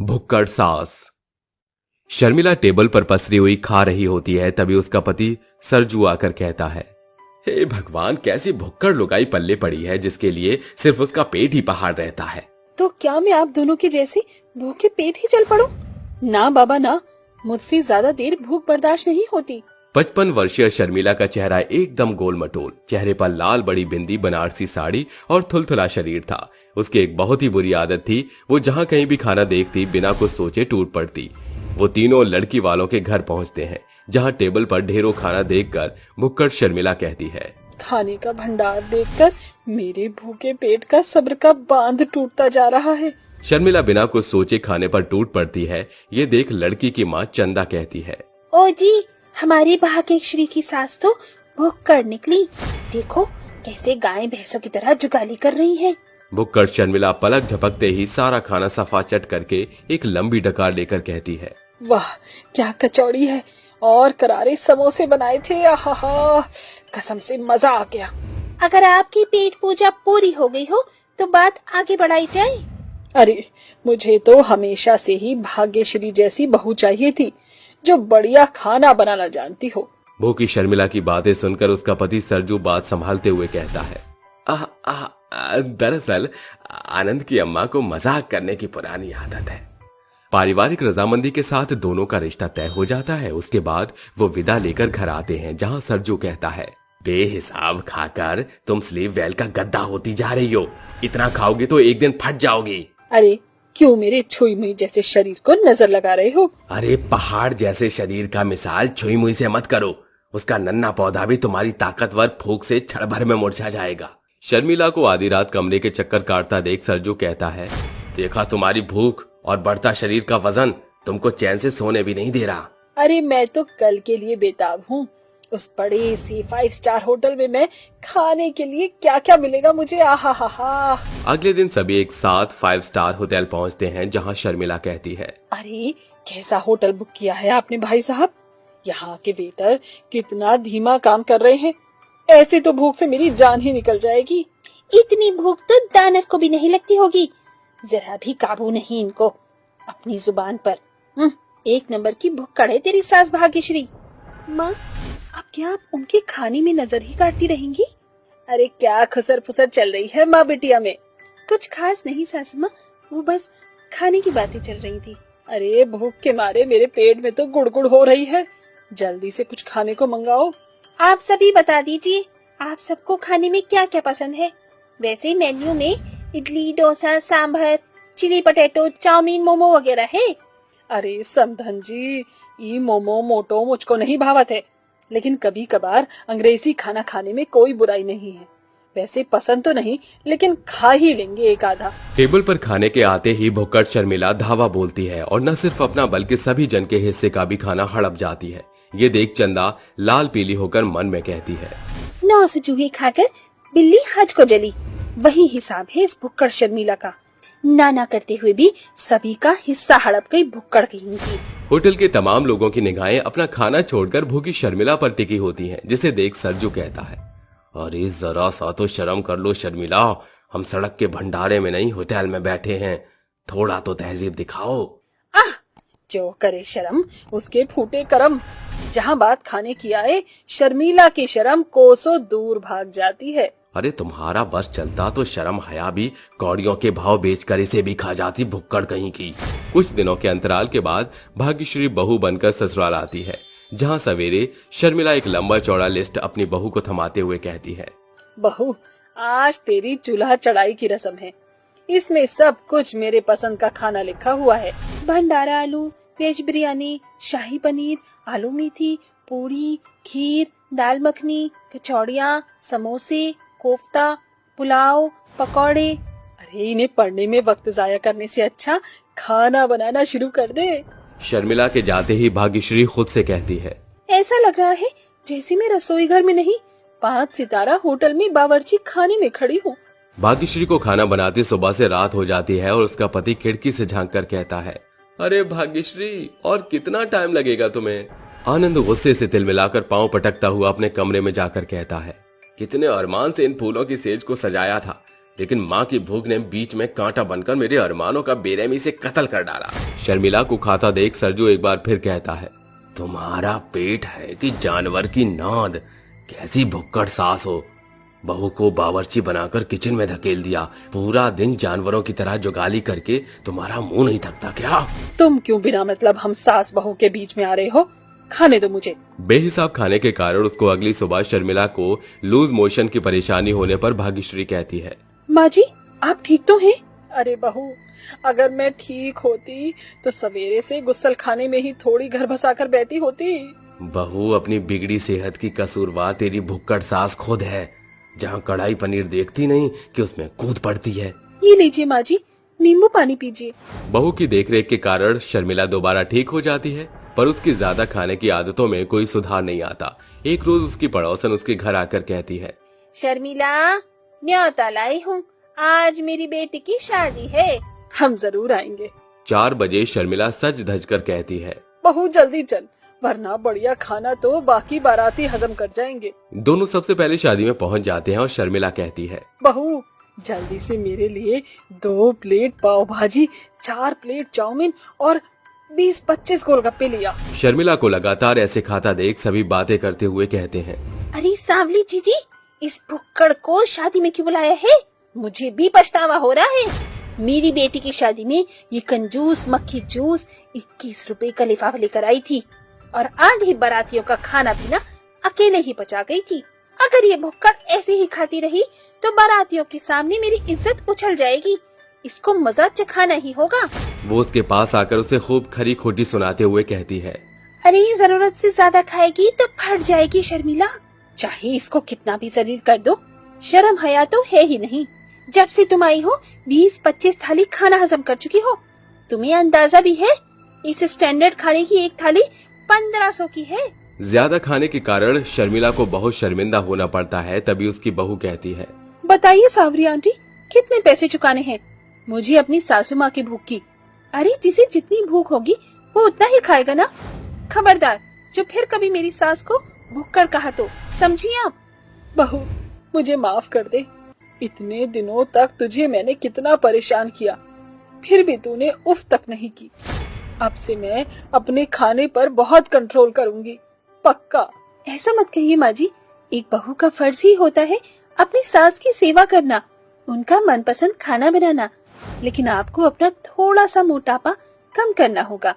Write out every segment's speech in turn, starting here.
भुक्कड़ सास। शर्मिला टेबल पर पसरी हुई खा रही होती है, तभी उसका पति सरजू आकर कहता है, हे भगवान, कैसी भुक्कड़ लुगाई पल्ले पड़ी है जिसके लिए सिर्फ उसका पेट ही पहाड़ रहता है। तो क्या मैं आप दोनों की जैसी भूखे पेट ही चल पड़ूं? ना बाबा ना, मुझसे ज्यादा देर भूख बर्दाश्त नहीं होती। 55 वर्षीय शर्मिला का चेहरा एकदम गोल मटोल, चेहरे पर लाल बड़ी बिंदी, बनारसी साड़ी और थुलथुला शरीर था। उसकी एक बहुत ही बुरी आदत थी, वो जहाँ कहीं भी खाना देखती बिना कुछ सोचे टूट पड़ती। वो तीनों लड़की वालों के घर पहुँचते हैं, जहाँ टेबल पर ढेरों खाना देखकर भुक्कड़ शर्मिला कहती है, खाने का भंडार देखकर मेरे भूखे पेट का सब्र का बांध टूटता जा रहा है। शर्मिला बिना कुछ सोचे खाने पर टूट पड़ती है। ये देख लड़की की माँ चंदा कहती है, ओ जी, हमारी भाग्यश्री की सास तो भुक्कड़ निकली। देखो कैसे गाय भैंसों की तरह जुगाली कर रही है। भुक्कड़ शर्मिला पलक झपकते ही सारा खाना सफा चट करके एक लंबी डकार लेकर कहती है, वाह क्या कचौड़ी है और करारे समोसे बनाए थे। आहा, कसम से मजा आ गया। अगर आपकी पेट पूजा पूरी हो गई हो तो बात आगे बढ़ाई जाए। अरे मुझे तो हमेशा से ही भाग्यश्री जैसी बहू चाहिए थी, जो बढ़िया खाना बनाना जानती हो। भूखी शर्मिला की बातें सुनकर उसका पति सरजू बात संभालते हुए कहता है, दरअसल आनंद की अम्मा को मजाक करने की पुरानी आदत है। पारिवारिक रजामंदी के साथ दोनों का रिश्ता तय हो जाता है। उसके बाद वो विदा लेकर घर आते हैं, जहाँ सरजू कहता है, बेहिसाब खाकर तुम स्लीव वेल का गद्दा होती जा रही हो। इतना खाओगे तो एक दिन फट जाओगी। अरे क्यों मेरे छुई मुई जैसे शरीर को नजर लगा रहे हो? अरे पहाड़ जैसे शरीर का मिसाल छुई मुई से मत करो। उसका नन्हा पौधा भी तुम्हारी ताकतवर फूंक से क्षण भर में मुरझा जाएगा। शर्मिला को आधी रात कमरे के चक्कर काटता देख सरजू कहता है, देखा तुम्हारी भूख और बढ़ता शरीर का वजन तुमको चैन से सोने भी नहीं दे रहा। अरे मैं तो कल के लिए बेताब हूँ। उस बड़े सी 5 स्टार होटल में मैं खाने के लिए क्या क्या मिलेगा मुझे। आहा हा हा। अगले दिन सभी एक साथ 5 स्टार होटल पहुँचते हैं, जहाँ शर्मिला कहती है, अरे कैसा होटल बुक किया है आपने भाई साहब? यहाँ के वेटर कितना धीमा काम कर रहे हैं। ऐसे तो भूख से मेरी जान ही निकल जाएगी। इतनी भूख तो दानव को भी नहीं लगती होगी। जरा भी काबू नहीं इनको अपनी जुबान पर। एक नंबर की भुक्कड़ है तेरी सास भाग्यश्री। माँ अब क्या आप उनके खाने में नजर ही काटती रहेंगी? अरे क्या खसर फुसर चल रही है माँ बेटिया में? कुछ खास नहीं सास माँ, वो बस खाने की बातें चल रही थी। अरे भूख के मारे मेरे पेट में तो गुड़गुड़ हो रही है। जल्दी से कुछ खाने को मंगाओ। आप सभी बता दीजिए आप सबको खाने में क्या क्या पसंद है। वैसे मेन्यू में idli, dosa, sambar, chilli potato, chowmein, momo वगैरह है। अरे समधन जी, ये मोमो मोटो मुझको नहीं भावत है, लेकिन कभी कभार अंग्रेजी खाना खाने में कोई बुराई नहीं है। वैसे पसंद तो नहीं, लेकिन खा ही लेंगे एक आधा। टेबल पर खाने के आते ही भुक्कड़ शर्मिला धावा बोलती है और न सिर्फ अपना बल्कि सभी जन के हिस्से का भी खाना हड़प जाती है। ये देख चंदा लाल पीली होकर मन में कहती है, 9 से चूहे खाकर बिल्ली हज को जली। वही हिसाब है इस भुक्कड़ शर्मिला का। नाना करते हुए भी सभी का हिस्सा हड़प गई भुक्कड़ कहीं की। होटल के तमाम लोगों की निगाहें अपना खाना छोड़कर भूखी शर्मिला पर टिकी होती हैं, जिसे देख सरजू कहता है, अरे जरा सा तो शर्म कर लो शर्मिला, हम सड़क के भंडारे में नहीं होटल में बैठे हैं, थोड़ा तो तहजीब दिखाओ। आह, जो करे शर्म उसके फूटे करम। जहाँ बात खाने की आए, शर्मिला की शर्म कोसों दूर भाग जाती है। अरे तुम्हारा बस चलता तो शर्म हया भी कौड़ियों के भाव बेचकर इसे भी खा जाती भुक्कड़ कहीं की। कुछ दिनों के अंतराल के बाद भाग्यश्री बहू बनकर ससुराल आती है, जहाँ सवेरे शर्मिला एक लंबा चौड़ा लिस्ट अपनी बहू को थमाते हुए कहती है, बहू आज तेरी चूल्हा चढ़ाई की रस्म है। इसमें सब कुछ मेरे पसंद का खाना लिखा हुआ है। भंडारा आलू, वेज बिरयानी, शाही पनीर, आलू मेथी, पूरी, खीर, दाल मखनी, कचौड़ियाँ, समोसे, कोफ्ता, पुलाव, पकौड़े। अरे इन्हें पढ़ने में वक्त जाया करने से अच्छा खाना बनाना शुरू कर दे। शर्मिला के जाते ही भाग्यश्री खुद से कहती है, ऐसा लग रहा है जैसे मैं रसोई घर में नहीं 5 सितारा होटल में बावर्ची खाने में खड़ी हूँ। भाग्यश्री को खाना बनाते सुबह से रात हो जाती है और उसका पति खिड़की से झांक कर कहता है, अरे भाग्यश्री और कितना टाइम लगेगा तुम्हें? आनंद गुस्से से तिल मिलाकर पांव पटकता हुआ अपने कमरे में जाकर कहता है, कितने अरमान से इन फूलों की सेज को सजाया था, लेकिन माँ की भूख ने बीच में कांटा बनकर मेरे अरमानों का बेरहमी से कत्ल कर डाला। शर्मिला को खाता देख सरजू एक बार फिर कहता है, तुम्हारा पेट है कि जानवर की नाद, कैसी भुक्कड़ सास हो। बहू को बावर्ची बनाकर किचन में धकेल दिया, पूरा दिन जानवरों की तरह जुगाली करके तुम्हारा मुंह नहीं थकता क्या? तुम क्यों बिना मतलब हम सास बहू के बीच में आ रहे हो? खाने दो मुझे। बेहिसाब खाने के कारण उसको अगली सुबह शर्मिला को लूज मोशन की परेशानी होने पर भाग्यश्री कहती है, माँ जी आप ठीक तो हैं? अरे बहू, अगर मैं ठीक होती तो सवेरे से गुस्सल खाने में ही थोड़ी घर बसाकर बैठी होती। बहू अपनी बिगड़ी सेहत की कसूरवार तेरी भुक्कड़ सास खुद है। जहाँ कढ़ाई पनीर देखती नहीं कि उसमें कूद पड़ती है। ये लीजिए माँ जी, नींबू पानी पीजिए। बहू की देखरेख के कारण शर्मिला दोबारा ठीक हो जाती है, पर उसकी ज्यादा खाने की आदतों में कोई सुधार नहीं आता। एक रोज उसकी पड़ोसन उसके घर आकर कहती है, शर्मिला न्योता लाई हूँ, आज मेरी बेटी की शादी है, हम जरूर आएंगे। 4 बजे शर्मिला सज धज कर कहती है, बहू जल्दी चल, वरना बढ़िया खाना तो बाकी बाराती हजम कर जाएंगे। दोनों सबसे पहले शादी में पहुंच जाते हैं और शर्मिला कहती है, बहू जल्दी से मेरे लिए 2 प्लेट पाव भाजी, 4 प्लेट चाउमीन और 20-25 गोलगप्पे लिया। शर्मिला को लगातार ऐसे खाता देख सभी बातें करते हुए कहते हैं, अरे सांवली जीजी, इस भुक्कड़ को शादी में क्यों बुलाया है? मुझे भी पछतावा हो रहा है। मेरी बेटी की शादी में ये कंजूस मक्खी जूस 21 रुपए का लिफाफा लेकर आई थी और आधी बारातियों का खाना पीना अकेले ही पचा गई थी। अगर ये भुक्कड़ ऐसे ही खाती रही तो बारातियों के सामने मेरी इज्जत उछल जाएगी। इसको मजा चखाना ही होगा। वो उसके पास आकर उसे खूब खरी खोटी सुनाते हुए कहती है, अरे जरूरत से ज्यादा खाएगी तो फट जाएगी शर्मिला, चाहे इसको कितना भी जलील कर दो, शर्म हया तो है ही नहीं। जब से तुम आई हो 20-25 थाली खाना हजम कर चुकी हो। तुम्हें अंदाजा भी है इस स्टैंडर्ड खाने की एक थाली 1500 की है। ज्यादा खाने के कारण शर्मिला को बहुत शर्मिंदा होना पड़ता है। तभी उसकी बहू कहती है, बताइए सावरी आंटी, कितने पैसे चुकाने हैं? मुझे अपनी सासू माँ की भूख की। अरे जिसे जितनी भूख होगी वो उतना ही खाएगा ना। खबरदार जो फिर कभी मेरी सास को भुक्कड़ कहा तो समझिए आप। बहू मुझे माफ कर दे, इतने दिनों तक तुझे मैंने कितना परेशान किया, फिर भी तूने उफ तक नहीं की। अब से मैं अपने खाने पर बहुत कंट्रोल करूंगी, पक्का। ऐसा मत कहिए माँ जी, एक बहू का फर्ज ही होता है अपनी सास की सेवा करना, उनका मनपसंद खाना बनाना। लेकिन आपको अपना थोड़ा सा मोटापा कम करना होगा,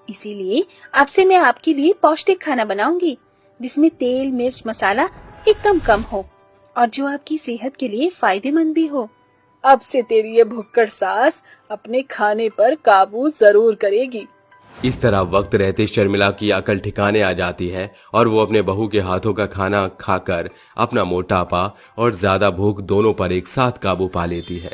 इसीलिए अब से मैं आपके लिए पौष्टिक खाना बनाऊंगी जिसमें तेल मिर्च मसाला एकदम कम हो और जो आपकी सेहत के लिए फायदेमंद भी हो। अब से तेरी ये भुक्कड़ सास अपने खाने पर काबू जरूर करेगी। इस तरह वक्त रहते शर्मिला की अकल ठिकाने आ जाती है और वो अपने बहू के हाथों का खाना खाकर अपना मोटापा और ज्यादा भूख दोनों पर एक साथ काबू पा लेती है।